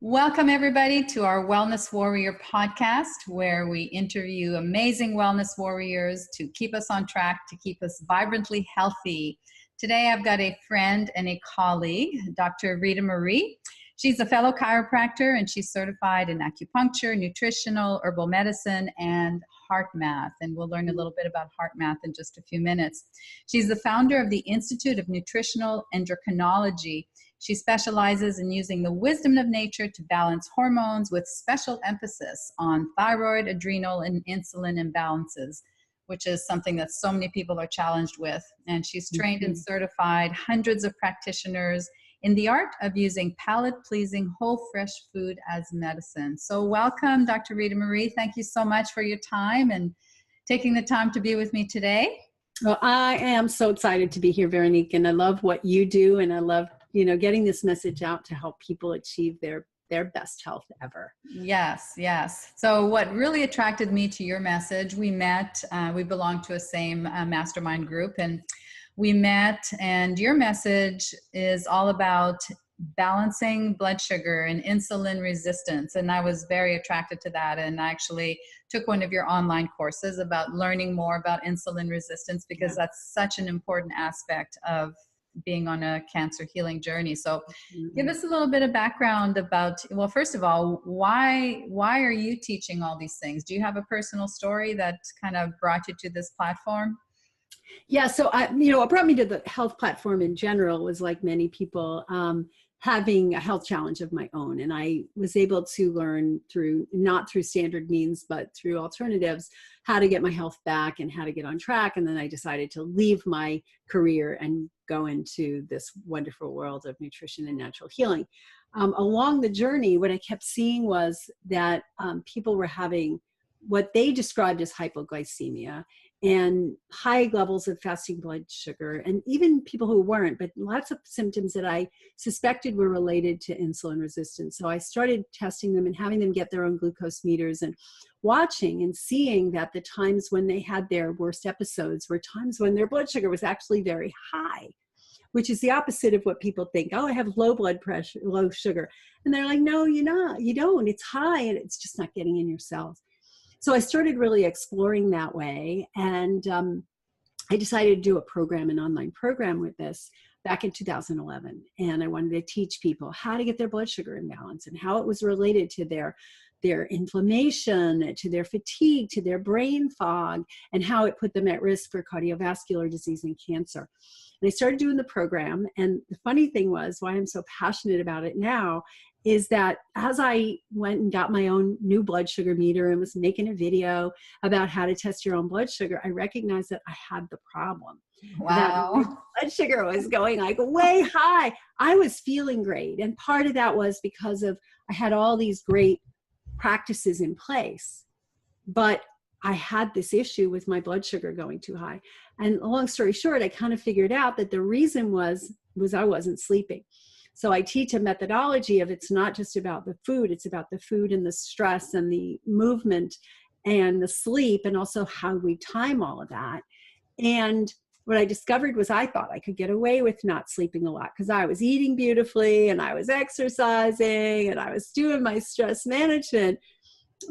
Welcome, everybody, to our Wellness Warrior podcast, where we interview amazing wellness warriors to keep us on track, to keep us vibrantly healthy. Today, I've got a friend and a colleague, Dr. Ritamarie. She's a fellow chiropractor, and she's certified in acupuncture, nutritional, herbal medicine, and heart math. And we'll learn a little bit about heart math in just a few minutes. She's the founder of the Institute of Nutritional Endocrinology. She specializes in using the wisdom of nature to balance hormones with special emphasis on thyroid, adrenal, and insulin imbalances, which is something that so many people are challenged with. And she's trained and certified hundreds of practitioners in the art of using palate-pleasing whole fresh food as medicine. So welcome, Dr. Ritamarie. Thank you so much for your time and taking the time to be with me today. Well, I am so excited to be here, Veronique, and I love what you do, and I love getting this message out to help people achieve their best health ever. Yes, yes. So what really attracted me to your message, we met, we belong to a same mastermind group, and we met, and your message is all about balancing blood sugar and insulin resistance. And I was very attracted to that. And I actually took one of your online courses about learning more about insulin resistance, because that's such an important aspect of being on a cancer healing journey. So give us a little bit of background about, well, first of all, why are you teaching all these things? Do you have a personal story that kind of brought you to this platform? Yeah. So what brought me to the health platform in general was, like many people, having a health challenge of my own. And I was able to learn not through standard means, but through alternatives, how to get my health back and how to get on track. And then I decided to leave my career and go into this wonderful world of nutrition and natural healing. Along the journey, what I kept seeing was that people were having what they described as hypoglycemia and high levels of fasting blood sugar, and even people who weren't, but lots of symptoms that I suspected were related to insulin resistance. So I started testing them and having them get their own glucose meters and watching and seeing that the times when they had their worst episodes were times when their blood sugar was actually very high, which is the opposite of what people think. Oh, I have low blood pressure, low sugar. And they're like, no, you're not, you don't, it's high and it's just not getting in your cells. So I started really exploring that way, and I decided to do an online program with this back in 2011. And I wanted to teach people how to get their blood sugar in balance and how it was related to their inflammation, to their fatigue, to their brain fog, and how it put them at risk for cardiovascular disease and cancer. And I started doing the program. And the funny thing was, why I'm so passionate about it now, is that as I went and got my own new blood sugar meter and was making a video about how to test your own blood sugar, I recognized that I had the problem. Wow. That blood sugar was going like way high. I was feeling great. And part of that was because I had all these great practices in place, but I had this issue with my blood sugar going too high. And long story short, I kind of figured out that the reason was I wasn't sleeping. So I teach a methodology of, it's not just about the food, it's about the food and the stress and the movement and the sleep, and also how we time all of that. And what I discovered was, I thought I could get away with not sleeping a lot because I was eating beautifully and I was exercising and I was doing my stress management.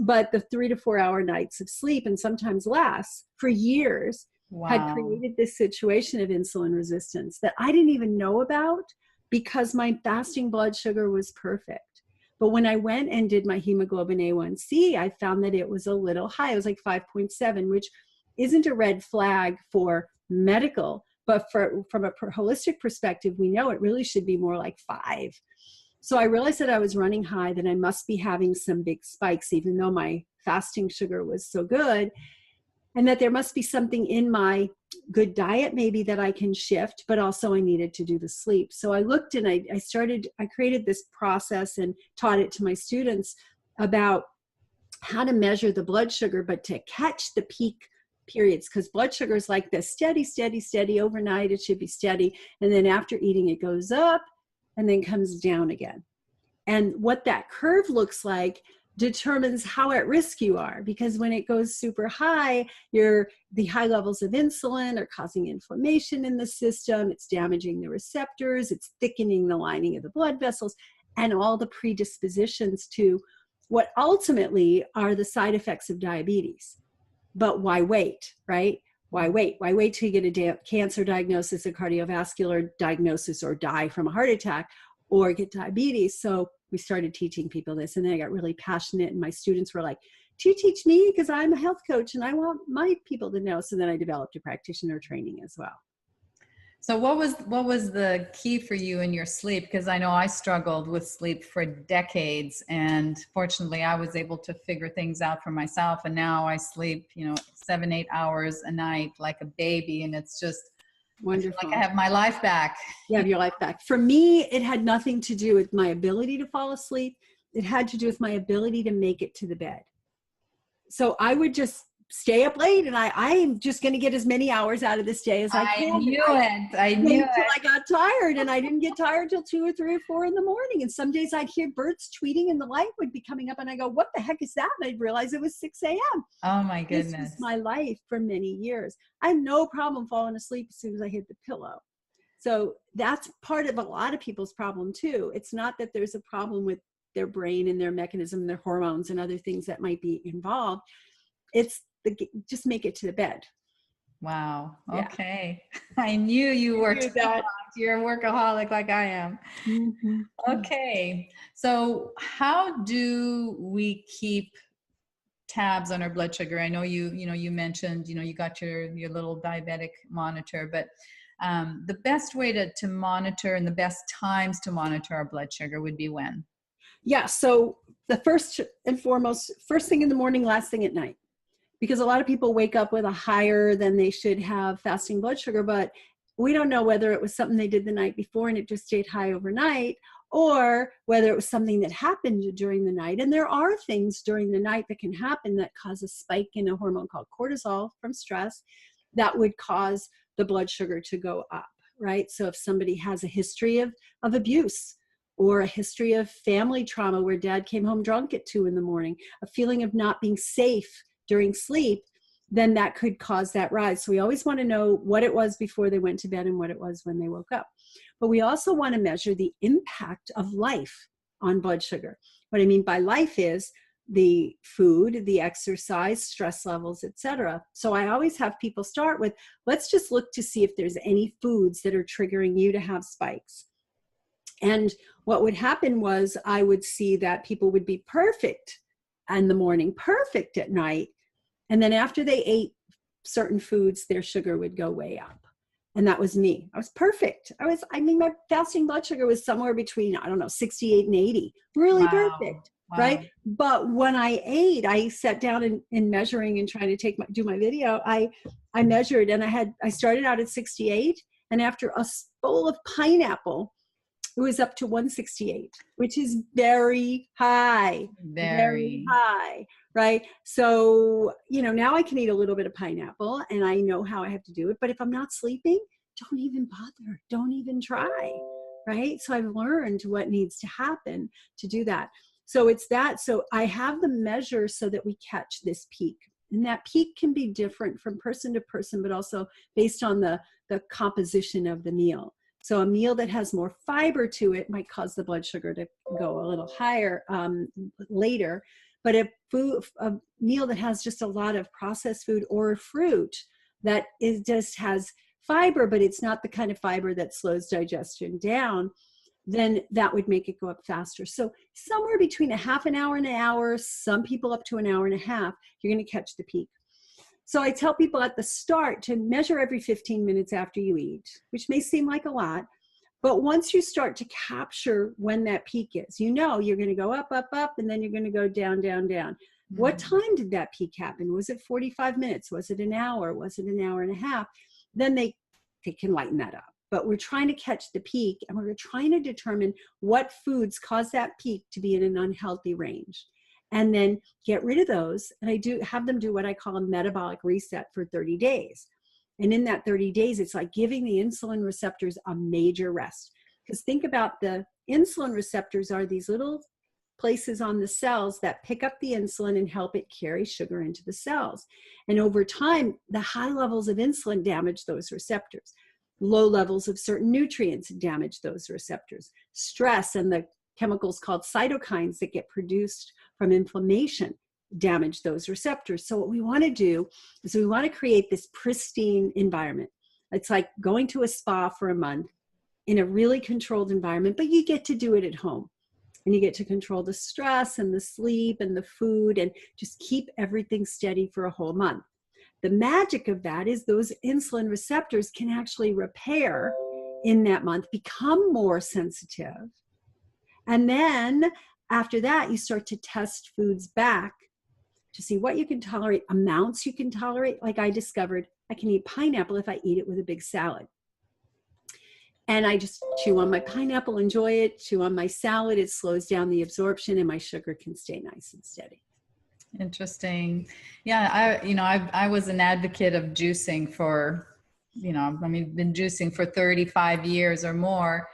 But the 3 to 4 hour nights of sleep, and sometimes less, for years, had created this situation of insulin resistance that I didn't even know about, because my fasting blood sugar was perfect. But when I went and did my hemoglobin A1C, I found that it was a little high. It was like 5.7, which isn't a red flag for medical, but from a holistic perspective, we know it really should be more like 5. So I realized that I was running high, that I must be having some big spikes, even though my fasting sugar was so good, and that there must be something in my good diet maybe that I can shift, but also I needed to do the sleep. So I looked and I created this process and taught it to my students about how to measure the blood sugar, but to catch the peak periods, because blood sugar is like this steady, steady, steady. Overnight it should be steady, and then after eating it goes up and then comes down again. And what that curve looks like determines how at risk you are, because when it goes super high, the high levels of insulin are causing inflammation in the system, it's damaging the receptors, it's thickening the lining of the blood vessels, and all the predispositions to what ultimately are the side effects of diabetes. But why wait, right? Why wait? Why wait till you get a cancer diagnosis, a cardiovascular diagnosis, or die from a heart attack, or get diabetes? So we started teaching people this, and then I got really passionate, and my students were like, do you teach me? Because I'm a health coach and I want my people to know. So then I developed a practitioner training as well. So what was the key for you in your sleep? Because I know I struggled with sleep for decades, and fortunately I was able to figure things out for myself. And now I sleep, 7-8 hours a night like a baby, and it's just wonderful. I feel like I have my life back. You have your life back. For me, it had nothing to do with my ability to fall asleep. It had to do with my ability to make it to the bed. So I would just stay up late, and I am just going to get as many hours out of this day as I can. I knew it. Until I got tired, and I didn't get tired till 2 or 3 or 4 in the morning. And some days I'd hear birds tweeting and the light would be coming up, and I go, what the heck is that? And I'd realize it was 6 a.m. Oh my goodness. This was my life for many years. I had no problem falling asleep as soon as I hit the pillow. So that's part of a lot of people's problem too. It's not that there's a problem with their brain and their mechanism, their hormones and other things that might be involved. It's just make it to the bed. Wow. Okay. Yeah. I knew you worked that. You're a workaholic like I am. Mm-hmm. Okay. So how do we keep tabs on our blood sugar? I know you mentioned, you got your little diabetic monitor, but the best way to monitor and the best times to monitor our blood sugar would be when? Yeah. So the first and foremost, first thing in the morning, last thing at night. Because a lot of people wake up with a higher than they should have fasting blood sugar, but we don't know whether it was something they did the night before and it just stayed high overnight, or whether it was something that happened during the night. And there are things during the night that can happen that cause a spike in a hormone called cortisol from stress that would cause the blood sugar to go up, right? So if somebody has a history of abuse, or a history of family trauma where dad came home drunk at 2 a.m, a feeling of not being safe during sleep, then that could cause that rise. So we always want to know what it was before they went to bed and what it was when they woke up. But we also want to measure the impact of life on blood sugar. What I mean by life is the food, the exercise, stress levels, etc. So I always have people start with, let's just look to see if there's any foods that are triggering you to have spikes. And what would happen was I would see that people would be perfect in the morning, perfect at night. And then after they ate certain foods, their sugar would go way up. And that was me. I was perfect. My fasting blood sugar was somewhere between, 68 and 80. Really perfect, right? But when I ate, I sat down in measuring and trying to do my video. I measured, and I started out at 68. And after a bowl of pineapple, it was up to 168, which is very high, very high, right? So, now I can eat a little bit of pineapple and I know how I have to do it. But if I'm not sleeping, don't even bother. Don't even try, right? So I've learned what needs to happen to do that. So it's that. So I have the measure so that we catch this peak. And that peak can be different from person to person, but also based on the composition of the meal. So a meal that has more fiber to it might cause the blood sugar to go a little higher later. But a meal that has just a lot of processed food or fruit that just has fiber, but it's not the kind of fiber that slows digestion down, then that would make it go up faster. So somewhere between a half an hour and an hour, some people up to an hour and a half, you're going to catch the peak. So I tell people at the start to measure every 15 minutes after you eat, which may seem like a lot, but once you start to capture when that peak is, you're going to go up, up, up, and then you're going to go down, down, down. Mm-hmm. What time did that peak happen? Was it 45 minutes? Was it an hour? Was it an hour and a half? Then they can lighten that up. But we're trying to catch the peak, and we're trying to determine what foods cause that peak to be in an unhealthy range. And then get rid of those. And I do have them do what I call a metabolic reset for 30 days. And in that 30 days, it's like giving the insulin receptors a major rest. Because think about the insulin receptors are these little places on the cells that pick up the insulin and help it carry sugar into the cells. And over time, the high levels of insulin damage those receptors. Low levels of certain nutrients damage those receptors. Stress and the chemicals called cytokines that get produced from inflammation damage those receptors. So what we want to do is we want to create this pristine environment. It's like going to a spa for a month in a really controlled environment, but you get to do it at home. And you get to control the stress and the sleep and the food and just keep everything steady for a whole month. The magic of that is those insulin receptors can actually repair in that month, become more sensitive. And then after that, you start to test foods back to see what you can tolerate, amounts you can tolerate. Like I discovered I can eat pineapple if I eat it with a big salad. And I just chew on my pineapple, enjoy it, chew on my salad. It slows down the absorption and my sugar can stay nice and steady. Interesting. Yeah, I was an advocate of juicing for, been juicing for 35 years or more.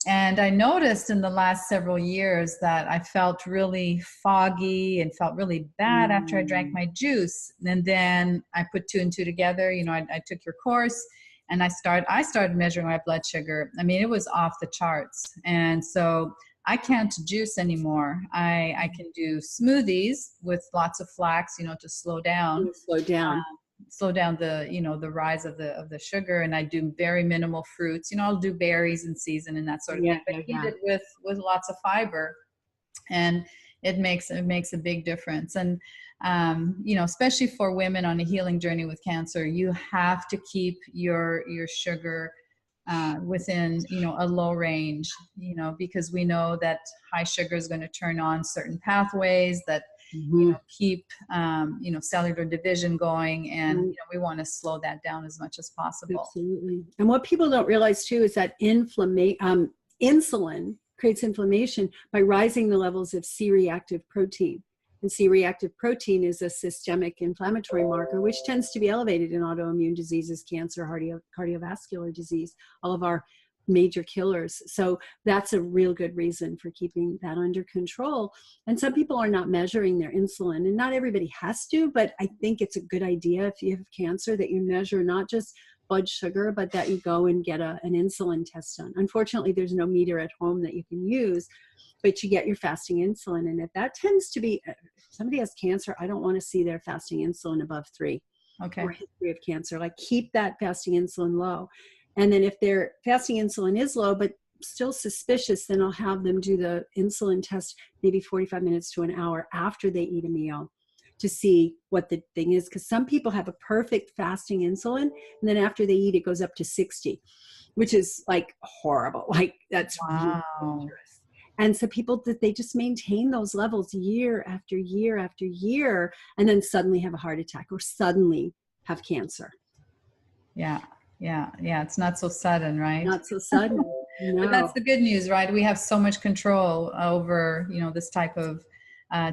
And I noticed in the last several years that I felt really foggy and felt really bad after I drank my juice. And then I put 2 and 2 together. I took your course and I started measuring my blood sugar. I mean, it was off the charts. And so I can't juice anymore. I can do smoothies with lots of flax, to slow down. Slow down the rise of the sugar, and I do very minimal fruits. I'll do berries in season and that sort of thing, but eat it with lots of fiber, and it makes a big difference. And especially for women on a healing journey with cancer, you have to keep your sugar within a low range, because we know that high sugar is going to turn on certain pathways that keep cellular division going, and we want to slow that down as much as possible. Absolutely. And what people don't realize too is that insulin creates inflammation by rising the levels of C-reactive protein. And C-reactive protein is a systemic inflammatory marker, which tends to be elevated in autoimmune diseases, cancer, cardiovascular disease, all of our major killers. So that's a real good reason for keeping that under control. And some people are not measuring their insulin, and not everybody has to, but I think it's a good idea if you have cancer that you measure not just blood sugar, but that you go and get an insulin test done. Unfortunately, there's no meter at home that you can use, but you get your fasting insulin. And if that tends to be, if somebody has cancer, I don't want to see their fasting insulin above 3. Okay. Or history of cancer. Like keep that fasting insulin low. And then if their fasting insulin is low, but still suspicious, then I'll have them do the insulin test maybe 45 minutes to an hour after they eat a meal to see what the thing is. Because some people have a perfect fasting insulin, and then after they eat, it goes up to 60, which is like horrible. Like that's really dangerous. And so people, that they just maintain those levels year after year after year, and then suddenly have a heart attack or suddenly have cancer. Yeah. It's not so sudden, right? Not so sudden. No. But that's the good news, right? We have so much control over, this type of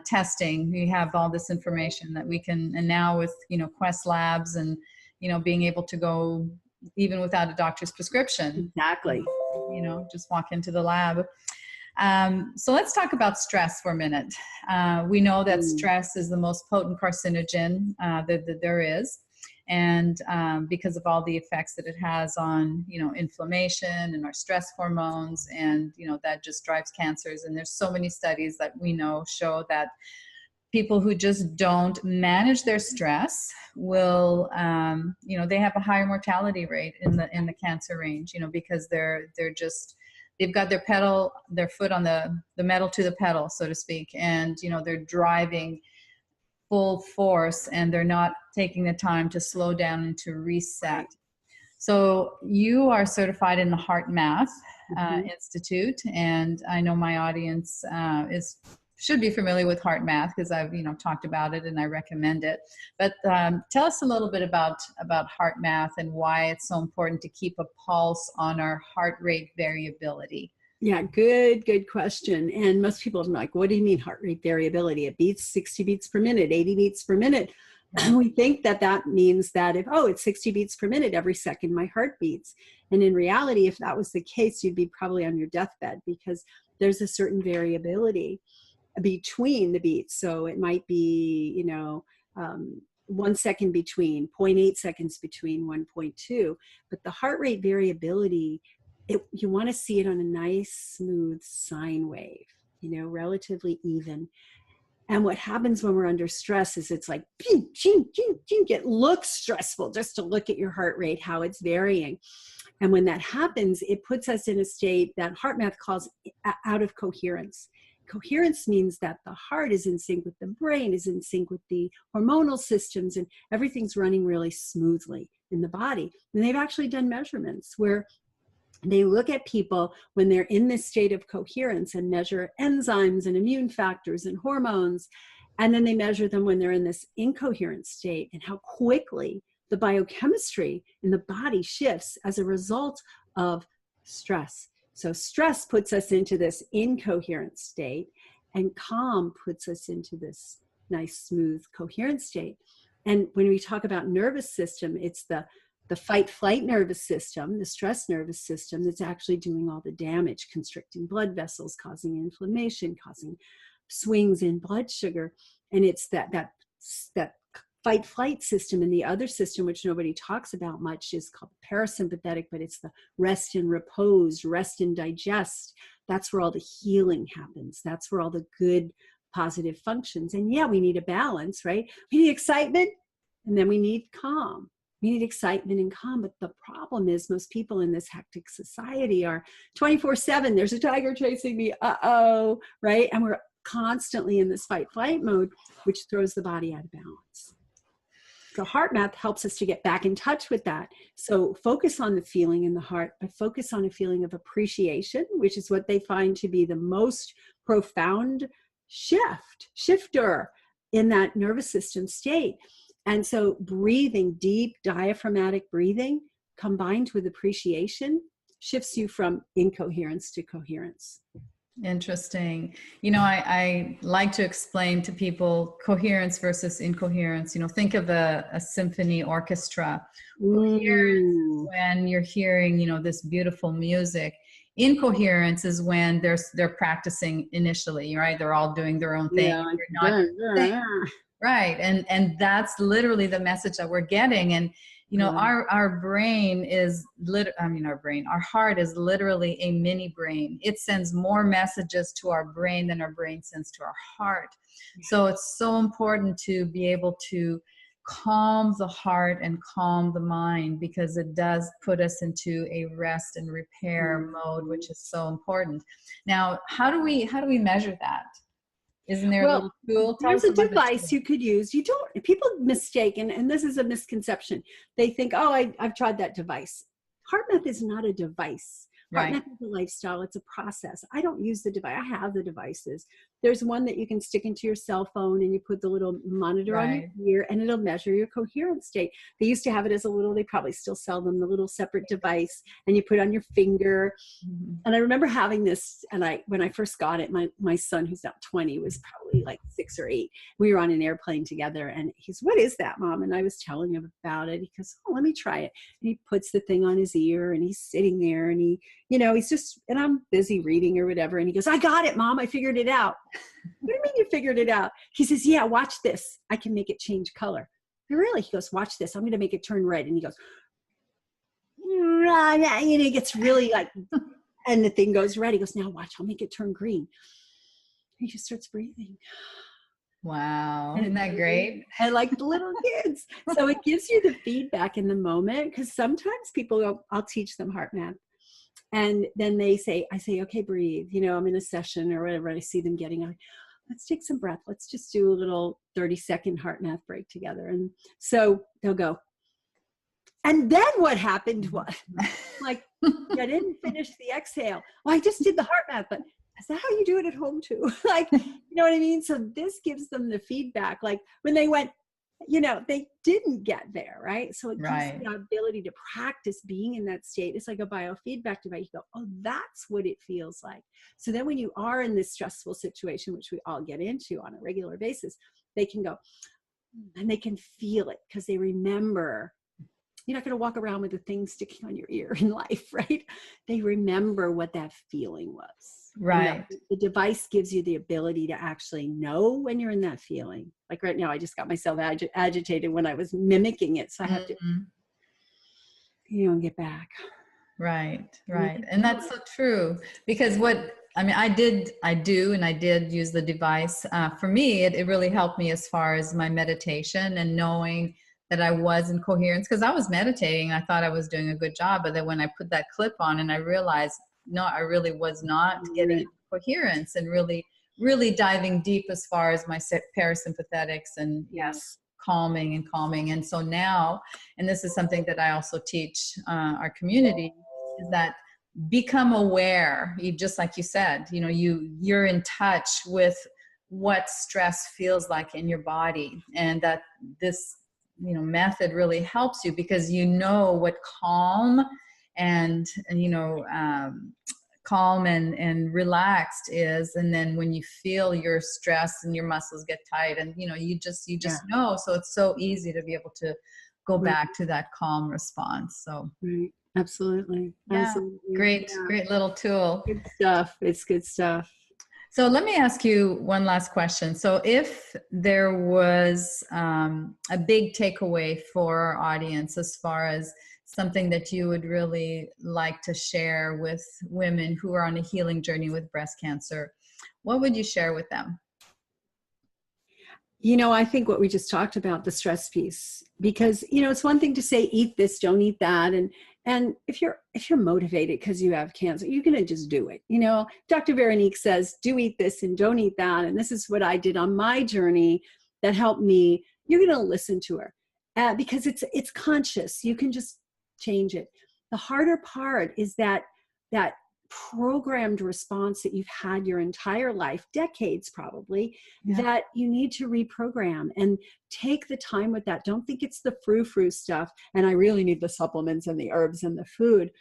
testing. We have all this information that we can, and now with, Quest Labs and, being able to go even without a doctor's prescription. Exactly. Just walk into the lab. So let's talk about stress for a minute. We know that stress is the most potent carcinogen that there is. And because of all the effects that it has on, inflammation and our stress hormones, and, that just drives cancers. And there's so many studies that we know show that people who just don't manage their stress will, they have a higher mortality rate in the cancer range, because they've got their foot on the metal to the pedal, so to speak. And, they're driving full force, and they're not taking the time to slow down and to reset. So you are certified in the Heart Math Institute, and I know my audience should be familiar with Heart Math because I've talked about it and I recommend it. But tell us a little bit about Heart Math and why it's so important to keep a pulse on our heart rate variability. Yeah, good question. And most people are like, what do you mean heart rate variability? It beats 60 beats per minute, 80 beats per minute. And we think that means that it's 60 beats per minute, every second my heart beats. And in reality, if that was the case, you'd be probably on your deathbed, because there's a certain variability between the beats. So it might be, 1 second between, 0.8 seconds between, 1.2. But the heart rate variability you want to see it on a nice, smooth sine wave, relatively even. And what happens when we're under stress is it's like, it looks stressful just to look at your heart rate, how it's varying. And when that happens, it puts us in a state that HeartMath calls out of coherence. Coherence means that the heart is in sync with the brain, is in sync with the hormonal systems, and everything's running really smoothly in the body. And they've actually done measurements where they look at people when they're in this state of coherence and measure enzymes and immune factors and hormones. And then they measure them when they're in this incoherent state, and how quickly the biochemistry in the body shifts as a result of stress. So stress puts us into this incoherent state, and calm puts us into this nice, smooth, coherent state. And when we talk about nervous system, it's the fight-flight nervous system, the stress nervous system, that's actually doing all the damage, constricting blood vessels, causing inflammation, causing swings in blood sugar. And it's that fight-flight system. And the other system, which nobody talks about much, is called parasympathetic, but it's the rest and repose, rest and digest. That's where all the healing happens. That's where all the good, positive functions. And yeah, we need a balance, right? We need excitement, and then we need calm. We need excitement and calm. But the problem is most people in this hectic society are 24/7. There's a tiger chasing me. Uh-oh, right? And we're constantly in this fight-flight mode, which throws the body out of balance. So HeartMath helps us to get back in touch with that. So focus on the feeling in the heart, but focus on a feeling of appreciation, which is what they find to be the most profound shifter in that nervous system state. And so breathing, deep diaphragmatic breathing combined with appreciation shifts you from incoherence to coherence. Interesting. I like to explain to people coherence versus incoherence. Think of a symphony orchestra. Coherence is when you're hearing, this beautiful music. Incoherence is when they're practicing initially, right? They're all doing their own thing. Yeah, right. And that's literally the message that we're getting. And, our brain is our heart is literally a mini brain. It sends more messages to our brain than our brain sends to our heart. So it's so important to be able to calm the heart and calm the mind, because it does put us into a rest and repair mode, which is so important. Now, how do we measure that? Isn't there a little tool? There's a device you could use. People mistake, and this is a misconception. They think, I've tried that device. HeartMath is not a device. Right. HeartMath is a lifestyle. It's a process. I don't use the device. I have the devices. There's one that you can stick into your cell phone, and you put the little monitor on your ear, and it'll measure your coherence state. They used to have it as they probably still sell them, the little separate device, and you put it on your finger. Mm-hmm. And I remember having this, and when I first got it, my son, who's now 20, was probably like 6 or 8. We were on an airplane together, and he's, "What is that, Mom?" And I was telling him about it. He goes, "Oh, let me try it." And he puts the thing on his ear, and he's sitting there, and he's just, and I'm busy reading or whatever. And he goes, "I got it, Mom. I figured it out." "What do you mean you figured it out?" He says, "Yeah, watch this. I can make it change color." "Really?" He goes, "Watch this. I'm going to make it turn red." And he goes, he gets really like, and the thing goes red. He goes, "Now watch, I'll make it turn green." He just starts breathing. Wow. Isn't that great? And like little kids. So it gives you the feedback in the moment, because sometimes people go, I'll teach them HeartMath. And then I say, "Okay, breathe." I'm in a session or whatever. And I see them getting on. "Let's take some breath. Let's just do a little 30-second HeartMath break together." And so they'll go. And then what happened was, like, I didn't finish the exhale. "Well, I just did the HeartMath, but is that how you do it at home too?" Like, you know what I mean? So this gives them the feedback. Like when they went, they didn't get there, right? So it gives them the ability to practice being in that state. It's like a biofeedback device. You go, "Oh, that's what it feels like." So then when you are in this stressful situation, which we all get into on a regular basis, they can go, and they can feel it, because they remember. You're not going to walk around with a thing sticking on your ear in life, right? They remember what that feeling was. Right. The device gives you the ability to actually know when you're in that feeling. Like right now, I just got myself agitated when I was mimicking it. So I have to, get back. Right, right. And that's so true, because I did use the device. For me, it really helped me as far as my meditation and knowing that I was in coherence, because I was meditating and I thought I was doing a good job. But then when I put that clip on and I realized, no, I really was not getting into coherence and really, really diving deep as far as my parasympathetics and Yes. calming. And so now, and this is something that I also teach our community, is that become aware. You, just like you said, you're in touch with what stress feels like in your body, and that this method really helps you, because what calm and calm and relaxed is. And then when you feel your stress and your muscles get tight, and you just know. So it's so easy to be able to go back to that calm response. So Absolutely. Absolutely. Great little tool. Good stuff. It's good stuff. So let me ask you one last question. So if there was a big takeaway for our audience, as far as something that you would really like to share with women who are on a healing journey with breast cancer, what would you share with them? I think what we just talked about, the stress piece, because, it's one thing to say, eat this, don't eat that. And if you're motivated because you have cancer, you're going to just do it. Dr. Veronique says, do eat this and don't eat that. And this is what I did on my journey that helped me. You're going to listen to her because it's conscious. You can just change it. The harder part is that programmed response that you've had your entire life, decades probably, that you need to reprogram, and take the time with that. Don't think it's the frou-frou stuff, and I really need the supplements and the herbs and the food.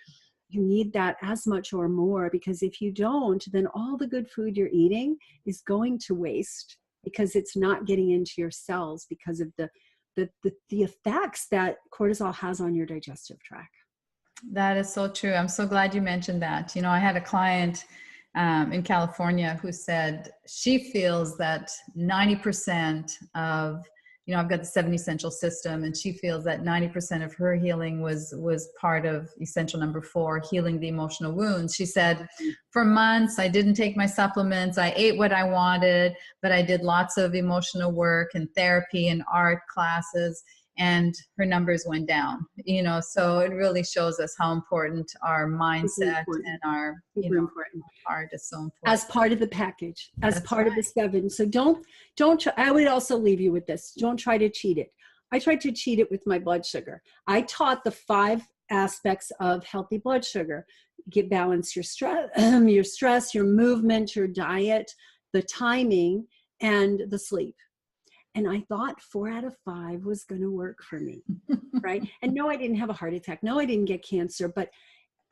You need that as much or more, because if you don't, then all the good food you're eating is going to waste, because it's not getting into your cells because of the effects that cortisol has on your digestive tract. That is so true. I'm so glad you mentioned that. I had a client in California who said she feels that 90% of, I've got the 7 essential system, and she feels that 90% of her healing was part of essential number 4, healing the emotional wounds. She said, for months, I didn't take my supplements. I ate what I wanted, but I did lots of emotional work and therapy and art classes, and her numbers went down. So it really shows us how important our mindset and our heart is so important. As part of the package, as part of the 7. So don't try. I would also leave you with this. Don't try to cheat it. I tried to cheat it with my blood sugar. I taught the 5 aspects of healthy blood sugar. Balance your stress, your movement, your diet, the timing, and the sleep. And I thought 4 out of 5 was going to work for me, right? And no, I didn't have a heart attack. No, I didn't get cancer. But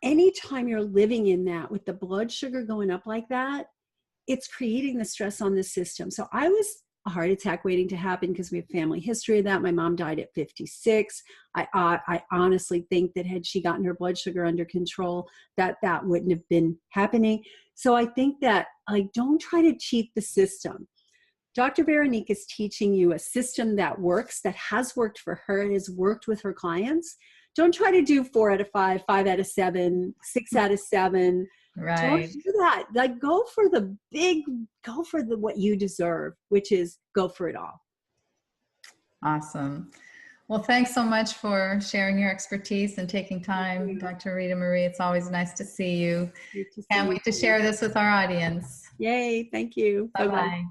anytime you're living in that, with the blood sugar going up like that, it's creating the stress on the system. So I was a heart attack waiting to happen, because we have family history of that. My mom died at 56. I honestly think that had she gotten her blood sugar under control, that wouldn't have been happening. So I think that, don't try to cheat the system. Dr. Veronique is teaching you a system that works, that has worked for her, and has worked with her clients. Don't try to do 4 out of 5, 5 out of 7, 6 out of 7. Right. Don't do that. Go for what you deserve, which is go for it all. Awesome. Well, thanks so much for sharing your expertise and taking time, Dr. Ritamarie. It's always nice to see you. Can't wait to share this with our audience. Yay. Thank you. Bye-bye.